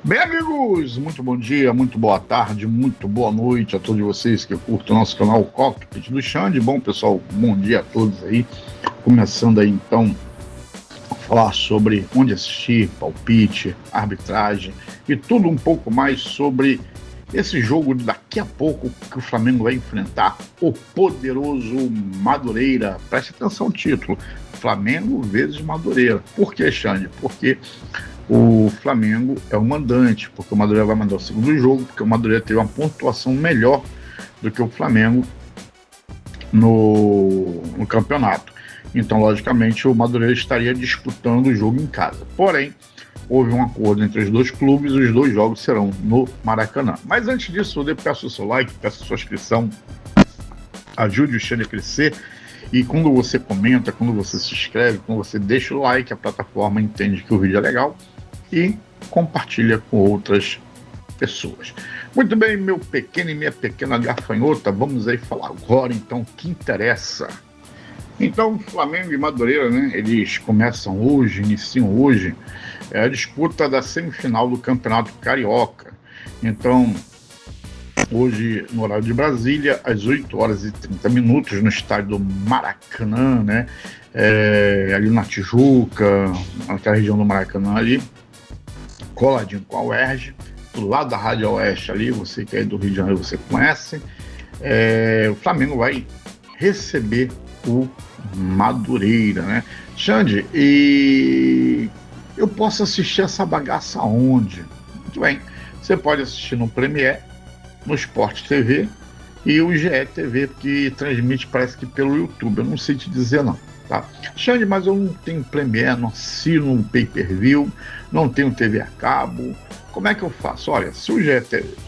Bem, amigos, muito bom dia, muito boa tarde, muito boa noite a todos vocês que curtem o nosso canal Cockpit do Xande. Bom, pessoal, bom dia a todos aí. Começando aí, então, a falar sobre onde assistir, palpite, arbitragem e tudo um pouco mais sobre esse jogo daqui a pouco que o Flamengo vai enfrentar o poderoso Madureira. Preste atenção no título, Flamengo vezes Madureira. Por que, Xande? Porque o Flamengo é o mandante, porque o Madureira vai mandar o segundo jogo, porque o Madureira teve uma pontuação melhor do que o Flamengo no campeonato. Então, logicamente, o Madureira estaria disputando o jogo em casa. Porém, houve um acordo entre os dois clubes e os dois jogos serão no Maracanã. Mas antes disso, eu peço o seu like, peço a sua inscrição, ajude o Xande a crescer. E quando você comenta, quando você se inscreve, quando você deixa o like, a plataforma entende que o vídeo é legal e compartilha com outras pessoas. Muito bem, meu pequeno e minha pequena gafanhota, vamos aí falar agora então o que interessa. Então, Flamengo e Madureira, né, eles começam hoje, iniciam hoje, a disputa da semifinal do Campeonato Carioca. Então, hoje, no horário de Brasília, às 8 horas e 30 minutos, no estádio do Maracanã, né, ali na Tijuca, naquela região do Maracanã ali, coladinho com a UERJ, do lado da Rádio Oeste ali, você que é do Rio de Janeiro, você conhece, o Flamengo vai receber o Madureira, né? Xande, e eu posso assistir essa bagaça onde? Muito bem, você pode assistir no Premiere, no Sport TV e o GE TV, que transmite, parece que pelo YouTube, eu não sei te dizer não, tá? Xande, mas eu não tenho Premiere, não assino um pay-per-view, não tenho TV a cabo, como é que eu faço? Olha, se o GE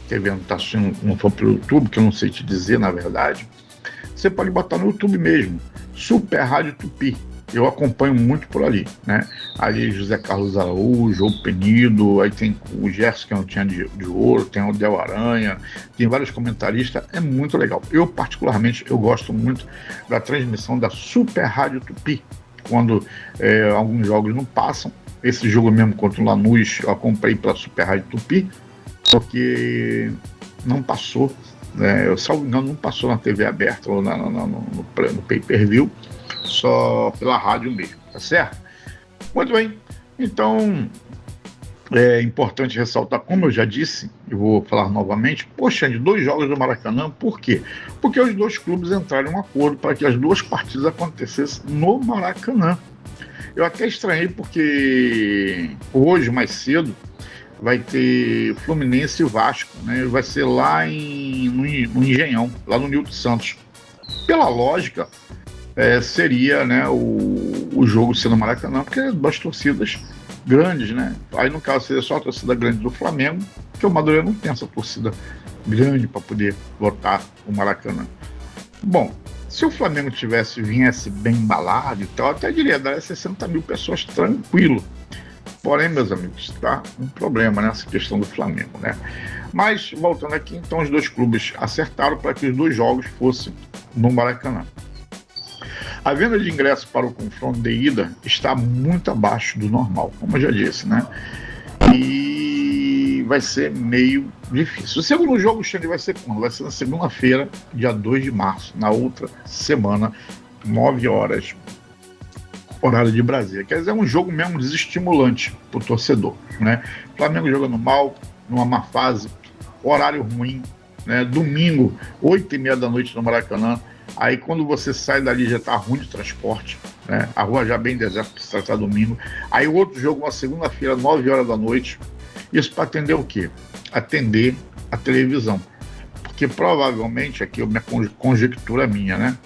TV não está assistindo, não for pelo YouTube, que eu não sei te dizer na verdade, você pode botar no YouTube mesmo, Super Rádio Tupi. Eu acompanho muito por ali, né? Ali José Carlos Araújo, o Penido, aí tem o Gerson, que não tinha de ouro, tem o Del Aranha, tem vários comentaristas, é muito legal. Eu, particularmente, eu gosto muito da transmissão da Super Rádio Tupi, quando alguns jogos não passam. Esse jogo mesmo contra o Lanús, eu acompanhei pela Super Rádio Tupi, porque não passou, né? Eu, salvo engano, não passou na TV aberta ou no pay-per-view, só pela rádio mesmo, tá certo? Muito bem, então é importante ressaltar, como eu já disse, eu vou falar novamente, poxa, de 2 jogos do Maracanã, por quê? Porque os dois clubes entraram em um acordo para que as 2 partidas acontecessem no Maracanã. Eu até estranhei porque hoje, mais cedo, vai ter Fluminense e Vasco, né? Vai ser lá no Engenhão, lá no Nilton Santos. Pela lógica, seria, né, o jogo ser no Maracanã, porque é 2 torcidas grandes, né? Aí no caso seria só a torcida grande do Flamengo, porque o Madureira não tem essa torcida grande para poder lotar o Maracanã. Bom, se o Flamengo viesse bem embalado e tal, até diria, daria 60 mil pessoas tranquilo. Porém, meus amigos, está um problema nessa questão do Flamengo, né? Mas, voltando aqui, então os 2 clubes acertaram para que os 2 jogos fossem no Maracanã. A venda de ingressos para o confronto de ida está muito abaixo do normal, como eu já disse, né? E vai ser meio difícil. O segundo jogo, Xande, vai ser quando? Vai ser na segunda-feira, dia 2 de março, na outra semana, 9 horas, horário de Brasília. Quer dizer, é um jogo mesmo desestimulante para o torcedor, né? Flamengo jogando mal, numa má fase, horário ruim, né? Domingo, 8h30 da noite no Maracanã. Aí quando você sai dali já tá ruim de transporte, né? A rua já bem deserta para se tratar domingo. Aí o outro jogo, uma segunda-feira, 9 horas da noite. Isso para atender o quê? Atender a televisão. Porque provavelmente, aqui é uma conjectura minha, né?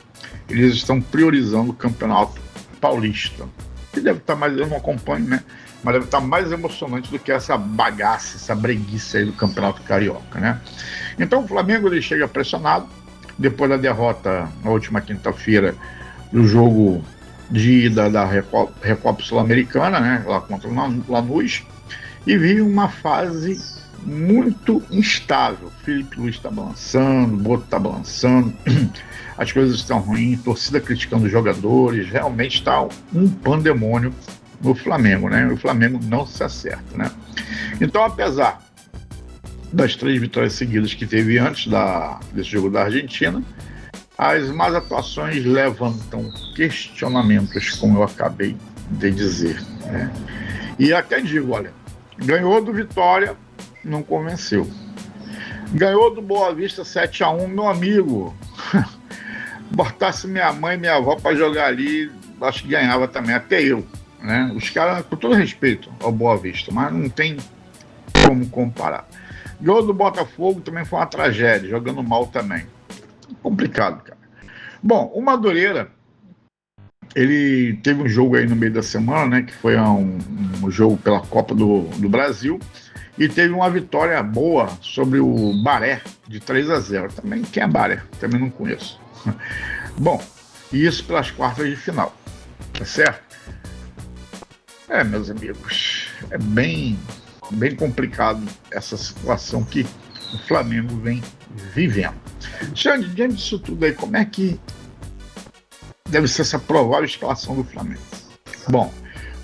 Eles estão priorizando o campeonato paulista. Que deve estar mais, eu não acompanho, né? Mas deve estar mais emocionante do que essa bagaça, essa breguice aí do campeonato carioca, né? Então o Flamengo ele chega pressionado, depois da derrota na última quinta-feira do jogo de ida da Recopa Sul-Americana, né, lá contra o Lanús, e vive uma fase muito instável. Felipe Luiz está balançando, Boto está balançando, as coisas estão ruins, torcida criticando os jogadores, realmente está um pandemônio no Flamengo, né? O Flamengo não se acerta, né? Então, apesar das 3 vitórias seguidas que teve antes desse jogo da Argentina, as más atuações levantam questionamentos, como eu acabei de dizer, né? E até digo, olha, ganhou do Vitória, não convenceu. Ganhou do Boa Vista 7-1, meu amigo. Botasse minha mãe e minha avó para jogar ali, acho que ganhava também, até eu, né? Os caras, com todo respeito ao Boa Vista, mas não tem como comparar. Ganhou do Botafogo, também foi uma tragédia, jogando mal também. Complicado, cara. Bom, o Madureira, ele teve um jogo aí no meio da semana, né, que foi um jogo pela Copa do Brasil, e teve uma vitória boa sobre o Baré, de 3-0. Também, quem é Baré? Também não conheço. Bom, e isso pelas quartas de final, tá certo? Meus amigos, é bem complicado essa situação que o Flamengo vem vivendo. Xande, diante disso tudo aí, como é que deve ser essa provável escalação do Flamengo? Bom,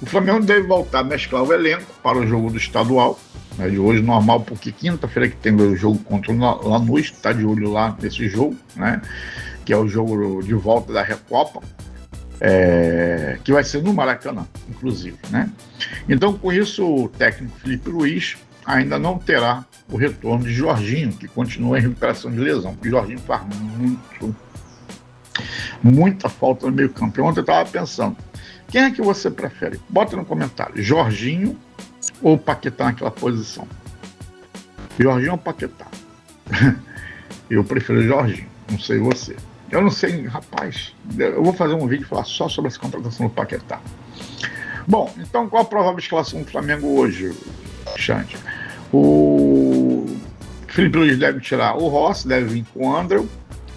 o Flamengo deve voltar a mesclar o elenco para o jogo do estadual, né, de hoje, normal, porque quinta-feira que tem o jogo contra o Lanús, está de olho lá nesse jogo, né, que é o jogo de volta da Recopa, que vai ser no Maracanã, inclusive, né? Então, com isso, o técnico Felipe Luiz ainda não terá o retorno de Jorginho, que continua em recuperação de lesão, porque Jorginho faz muita falta no meio campo. Ontem eu estava pensando, quem é que você prefere? Bota no comentário, Jorginho ou Paquetá naquela posição? Jorginho ou Paquetá? Eu prefiro Jorginho, não sei você. Eu não sei, rapaz, eu vou fazer um vídeo e falar só sobre essa contratação do Paquetá. Bom, então qual a provável escalação do Flamengo hoje, Xande? O Felipe Luiz deve tirar o Rossi, deve vir com o André,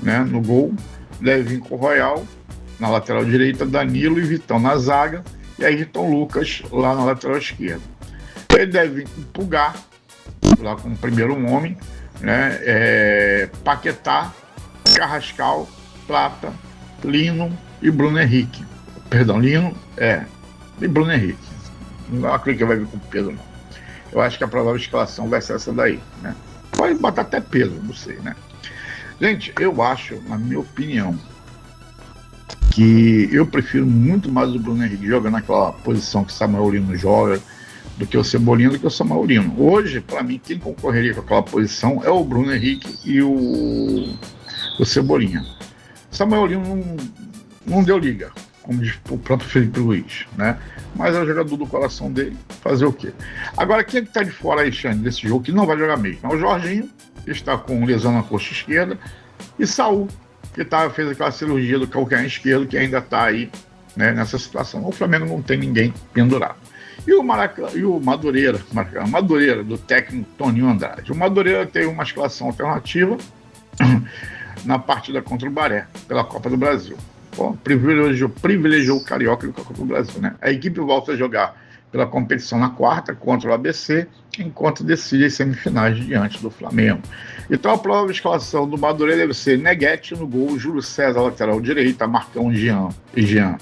né, no gol, deve vir com o Royal, na lateral direita, Danilo e Vitão na zaga, e aí Vitão Lucas lá na lateral esquerda. Ele deve vir com o Pulgar, lá como primeiro homem, né, Paquetá, Carrascal, Plata, Lino e Bruno Henrique. Perdão, Lino, e Bruno Henrique. Não acredito que vai vir com Pedro, não. Eu acho que a provável escalação vai ser essa daí, né? Pode botar até Pedro, não sei, né? Gente, eu acho, na minha opinião, que eu prefiro muito mais o Bruno Henrique jogando naquela posição que o Samuel Lino joga do que o Cebolinha, do que o Samuel Lino. Hoje, para mim, quem concorreria com aquela posição é o Bruno Henrique e o Cebolinha. Samuel Lino não deu liga, como diz o próprio Felipe Luiz, né? Mas é o jogador do coração dele, fazer o quê? Agora, quem é que tá de fora aí, Xande, desse jogo, que não vai jogar mesmo? É o Jorginho, que está com lesão na coxa esquerda, e Saul, que fez aquela cirurgia do calcanhar esquerdo, que ainda está aí, né, nessa situação. O Flamengo não tem ninguém pendurado. E o Madureira, do técnico Toninho Andrade. O Madureira tem uma escalação alternativa na partida contra o Baré, pela Copa do Brasil. Bom, privilegiou o Carioca da Copa do Brasil, né? A equipe volta a jogar pela competição na quarta contra o ABC, enquanto decide as semifinais diante do Flamengo. Então a provável escalação do Madureira deve ser Neguete no gol, Júlio César lateral direita, Marcão Jean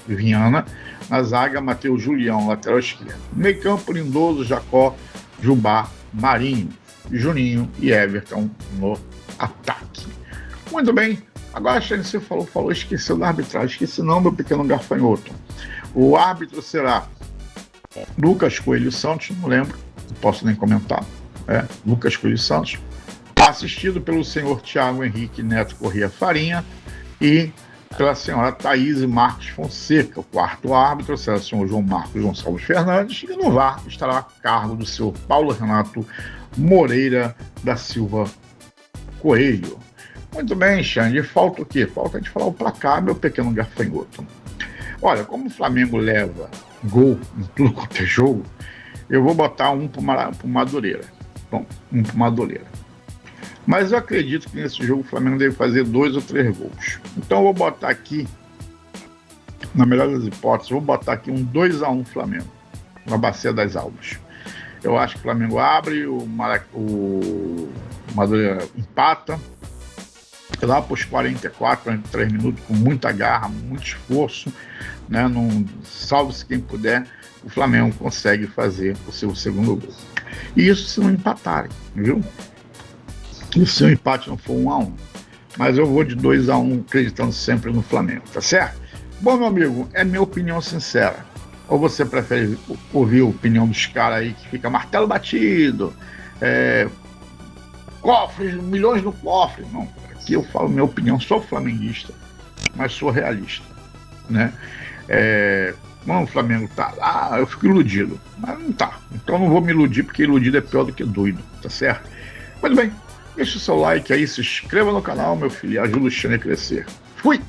Viana, na zaga Matheus Julião lateral esquerdo. No meio campo, Lindoso, Jacó, Jubá, Marinho, Juninho e Everton no ataque. Muito bem, agora a Xande falou, esqueceu da arbitragem, esqueci não, meu pequeno gafanhoto. O árbitro será Lucas Coelho Santos, não lembro, não posso nem comentar, Lucas Coelho Santos, assistido pelo senhor Thiago Henrique Neto Corrêa Farinha e pela senhora Thaís Marques Fonseca. O quarto árbitro será o senhor João Marcos Gonçalves Fernandes, e no VAR estará a cargo do senhor Paulo Renato Moreira da Silva Coelho. Muito bem, Xande, falta o quê? Falta de falar o placar, meu pequeno gafanhoto. Olha, como o Flamengo leva gol em tudo quanto é jogo, eu vou botar um pro Madureira. Bom, um pro Madureira. Mas eu acredito que nesse jogo o Flamengo deve fazer 2 ou 3 gols. Então eu vou botar aqui, na melhor das hipóteses, eu vou botar aqui um 2-1 Flamengo, na Bacia das Almas. Eu acho que o Flamengo abre, o Madureira empata, lá para os 44, 43 minutos, com muita garra, muito esforço, né? Salve-se quem puder, o Flamengo consegue fazer o seu segundo gol. E isso se não empatarem, viu? E se o empate não for 1-1. Mas eu vou de 2-1, acreditando sempre no Flamengo, tá certo? Bom, meu amigo, é minha opinião sincera. Ou você prefere ouvir a opinião dos caras aí que fica martelo batido, cofres, milhões no cofre? Não, aqui eu falo minha opinião, sou flamenguista, mas sou realista, né? Quando o Flamengo tá lá, eu fico iludido, mas não tá. Então não vou me iludir, porque iludido é pior do que doido, tá certo? Muito bem, deixa o seu like aí, se inscreva no canal, meu filho, e ajuda o Xande a crescer. Fui!